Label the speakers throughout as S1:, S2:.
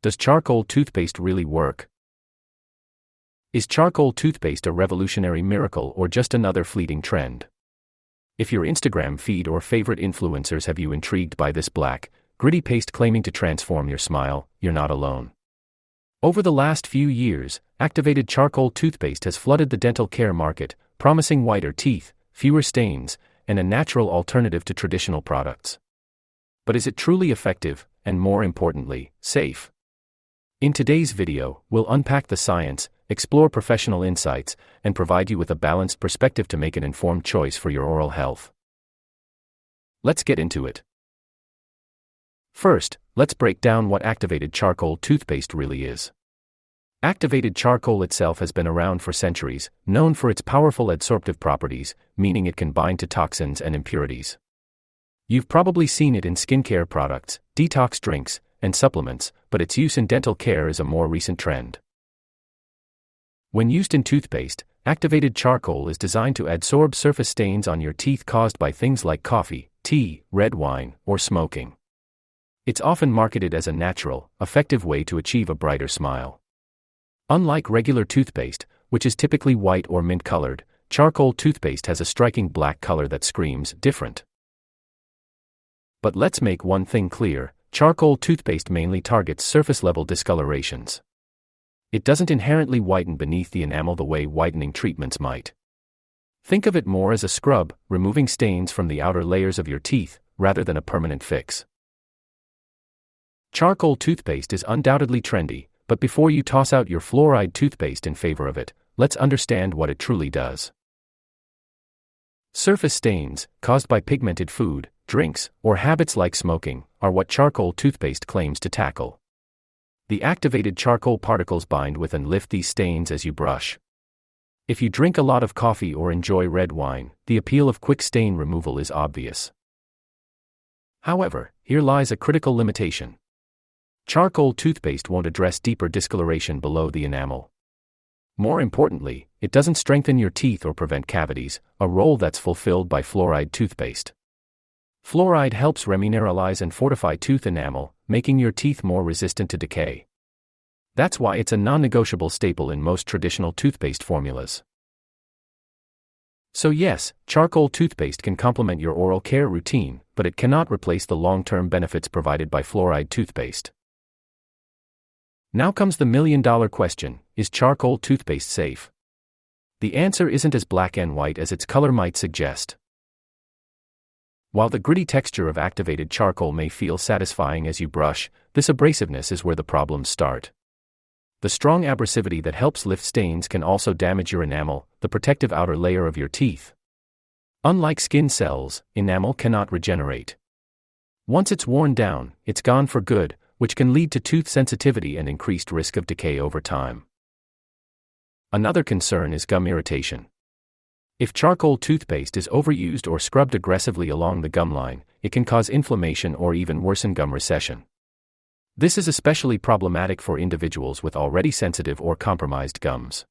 S1: Does charcoal toothpaste really work? Is charcoal toothpaste a revolutionary miracle or just another fleeting trend? If your Instagram feed or favorite influencers have you intrigued by this black, gritty paste claiming to transform your smile, you're not alone. Over the last few years, activated charcoal toothpaste has flooded the dental care market, promising whiter teeth, fewer stains, and a natural alternative to traditional products. But is it truly effective, and more importantly, safe? In today's video, we'll unpack the science, explore professional insights, and provide you with a balanced perspective to make an informed choice for your oral health. Let's get into it. First, let's break down what activated charcoal toothpaste really is. Activated charcoal itself has been around for centuries, known for its powerful adsorptive properties, meaning it can bind to toxins and impurities. You've probably seen it in skincare products, detox drinks, and supplements, but its use in dental care is a more recent trend. When used in toothpaste, activated charcoal is designed to adsorb surface stains on your teeth caused by things like coffee, tea, red wine, or smoking. It's often marketed as a natural, effective way to achieve a brighter smile. Unlike regular toothpaste, which is typically white or mint-colored, charcoal toothpaste has a striking black color that screams different. But let's make one thing clear: charcoal toothpaste mainly targets surface-level discolorations. It doesn't inherently whiten beneath the enamel the way whitening treatments might. Think of it more as a scrub, removing stains from the outer layers of your teeth, rather than a permanent fix. Charcoal toothpaste is undoubtedly trendy, but before you toss out your fluoride toothpaste in favor of it, let's understand what it truly does. Surface stains, caused by pigmented food, drinks, or habits like smoking, are what charcoal toothpaste claims to tackle. The activated charcoal particles bind with and lift these stains as you brush. If you drink a lot of coffee or enjoy red wine, the appeal of quick stain removal is obvious. However, here lies a critical limitation. Charcoal toothpaste won't address deeper discoloration below the enamel. More importantly, it doesn't strengthen your teeth or prevent cavities, a role that's fulfilled by fluoride toothpaste. Fluoride helps remineralize and fortify tooth enamel, making your teeth more resistant to decay. That's why it's a non-negotiable staple in most traditional toothpaste formulas. So yes, charcoal toothpaste can complement your oral care routine, but it cannot replace the long-term benefits provided by fluoride toothpaste. Now comes the million-dollar question: is charcoal toothpaste safe? The answer isn't as black and white as its color might suggest. While the gritty texture of activated charcoal may feel satisfying as you brush, this abrasiveness is where the problems start. The strong abrasivity that helps lift stains can also damage your enamel, the protective outer layer of your teeth. Unlike skin cells, enamel cannot regenerate. Once it's worn down, it's gone for good, which can lead to tooth sensitivity and increased risk of decay over time. Another concern is gum irritation. If charcoal toothpaste is overused or scrubbed aggressively along the gum line, it can cause inflammation or even worsen gum recession. This is especially problematic for individuals with already sensitive or compromised gums.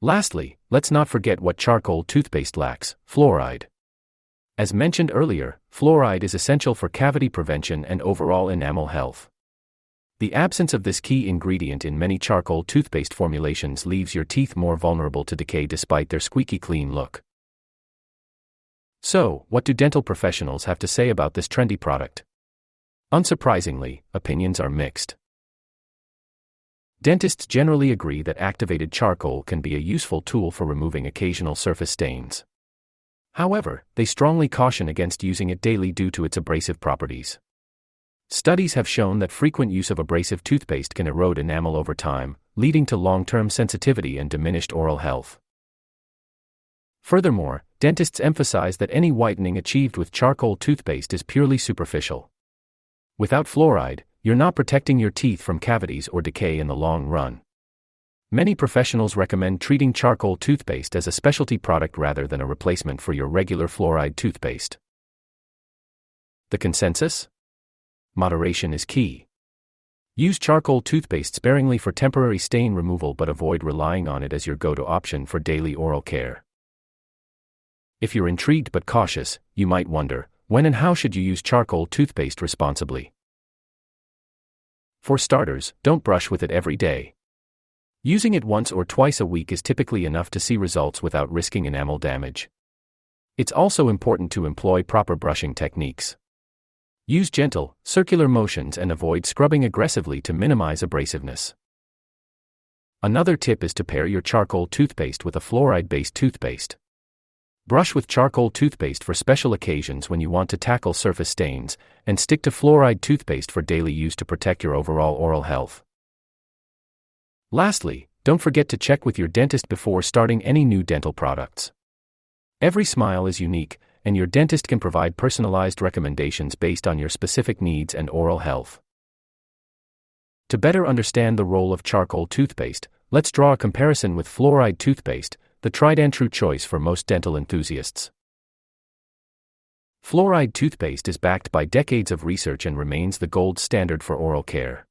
S1: Lastly, let's not forget what charcoal toothpaste lacks: fluoride. As mentioned earlier, fluoride is essential for cavity prevention and overall enamel health. The absence of this key ingredient in many charcoal toothpaste formulations leaves your teeth more vulnerable to decay despite their squeaky clean look. So, what do dental professionals have to say about this trendy product? Unsurprisingly, opinions are mixed. Dentists generally agree that activated charcoal can be a useful tool for removing occasional surface stains. However, they strongly caution against using it daily due to its abrasive properties. Studies have shown that frequent use of abrasive toothpaste can erode enamel over time, leading to long-term sensitivity and diminished oral health. Furthermore, dentists emphasize that any whitening achieved with charcoal toothpaste is purely superficial. Without fluoride, you're not protecting your teeth from cavities or decay in the long run. Many professionals recommend treating charcoal toothpaste as a specialty product rather than a replacement for your regular fluoride toothpaste. The consensus? Moderation is key. Use charcoal toothpaste sparingly for temporary stain removal, but avoid relying on it as your go-to option for daily oral care. If you're intrigued but cautious, you might wonder, when and how should you use charcoal toothpaste responsibly? For starters, don't brush with it every day. Using it once or twice a week is typically enough to see results without risking enamel damage. It's also important to employ proper brushing techniques. Use gentle, circular motions and avoid scrubbing aggressively to minimize abrasiveness. Another tip is to pair your charcoal toothpaste with a fluoride-based toothpaste. Brush with charcoal toothpaste for special occasions when you want to tackle surface stains, and stick to fluoride toothpaste for daily use to protect your overall oral health. Lastly, don't forget to check with your dentist before starting any new dental products. Every smile is unique, and your dentist can provide personalized recommendations based on your specific needs and oral health. To better understand the role of charcoal toothpaste, let's draw a comparison with fluoride toothpaste, the tried and true choice for most dental enthusiasts. Fluoride toothpaste is backed by decades of research and remains the gold standard for oral care.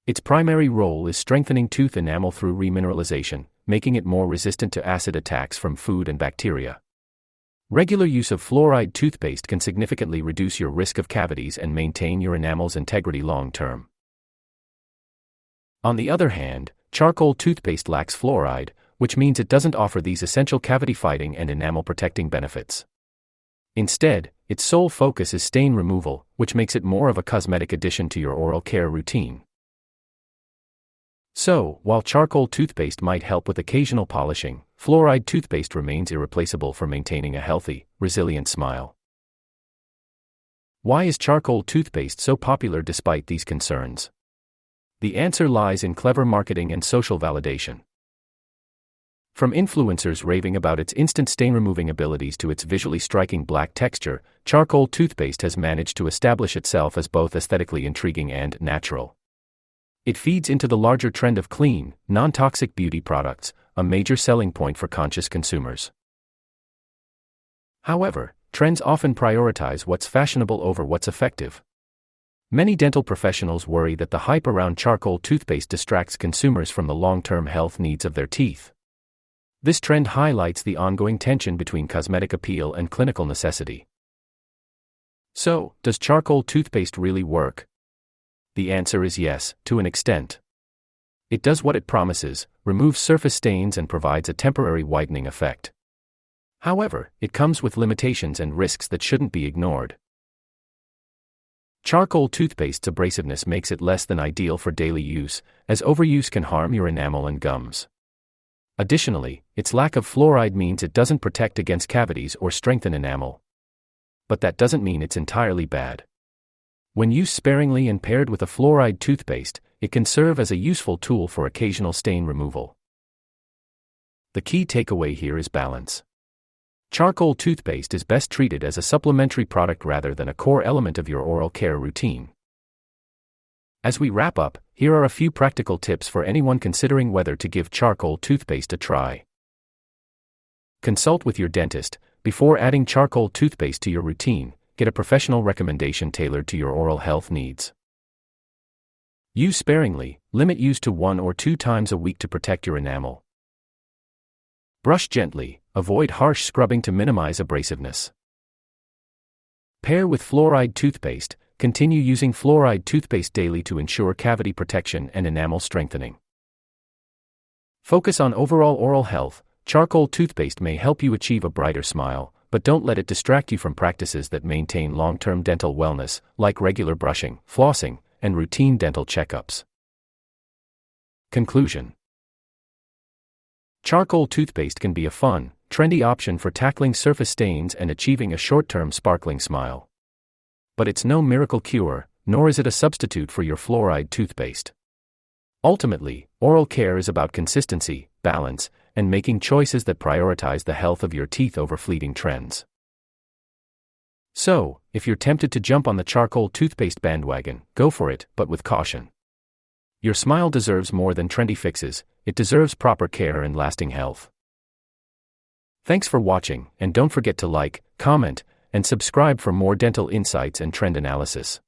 S1: Its primary role is strengthening tooth enamel through remineralization, making it more resistant to acid attacks from food and bacteria. Regular use of fluoride toothpaste can significantly reduce your risk of cavities and maintain your enamel's integrity long term. On the other hand, charcoal toothpaste lacks fluoride, which means it doesn't offer these essential cavity-fighting and enamel-protecting benefits. Instead, its sole focus is stain removal, which makes it more of a cosmetic addition to your oral care routine. So, while charcoal toothpaste might help with occasional polishing, fluoride toothpaste remains irreplaceable for maintaining a healthy, resilient smile. Why is charcoal toothpaste so popular despite these concerns? The answer lies in clever marketing and social validation. From influencers raving about its instant stain-removing abilities to its visually striking black texture, charcoal toothpaste has managed to establish itself as both aesthetically intriguing and natural. It feeds into the larger trend of clean, non-toxic beauty products, a major selling point for conscious consumers. However, trends often prioritize what's fashionable over what's effective. Many dental professionals worry that the hype around charcoal toothpaste distracts consumers from the long-term health needs of their teeth. This trend highlights the ongoing tension between cosmetic appeal and clinical necessity. So, does charcoal toothpaste really work? The answer is yes, to an extent. It does what it promises, removes surface stains and provides a temporary whitening effect. However, it comes with limitations and risks that shouldn't be ignored. Charcoal toothpaste's abrasiveness makes it less than ideal for daily use, as overuse can harm your enamel and gums. Additionally, its lack of fluoride means it doesn't protect against cavities or strengthen enamel. But that doesn't mean it's entirely bad. When used sparingly and paired with a fluoride toothpaste, it can serve as a useful tool for occasional stain removal. The key takeaway here is balance. Charcoal toothpaste is best treated as a supplementary product rather than a core element of your oral care routine. As we wrap up, here are a few practical tips for anyone considering whether to give charcoal toothpaste a try. Consult with your dentist. Before adding charcoal toothpaste to your routine, get a professional recommendation tailored to your oral health needs. Use sparingly, limit use to 1 or 2 times a week to protect your enamel. Brush gently, avoid harsh scrubbing to minimize abrasiveness. Pair with fluoride toothpaste. Continue using fluoride toothpaste daily to ensure cavity protection and enamel strengthening. Focus on overall oral health. Charcoal toothpaste may help you achieve a brighter smile, but don't let it distract you from practices that maintain long-term dental wellness, like regular brushing, flossing, and routine dental checkups. Conclusion: charcoal toothpaste can be a fun, trendy option for tackling surface stains and achieving a short-term sparkling smile. But it's no miracle cure, nor is it a substitute for your fluoride toothpaste. Ultimately, oral care is about consistency, balance, and making choices that prioritize the health of your teeth over fleeting trends. So, if you're tempted to jump on the charcoal toothpaste bandwagon, go for it, but with caution. Your smile deserves more than trendy fixes, it deserves proper care and lasting health. Thanks for watching, and don't forget to like, comment, and subscribe for more dental insights and trend analysis.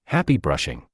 S1: Happy brushing!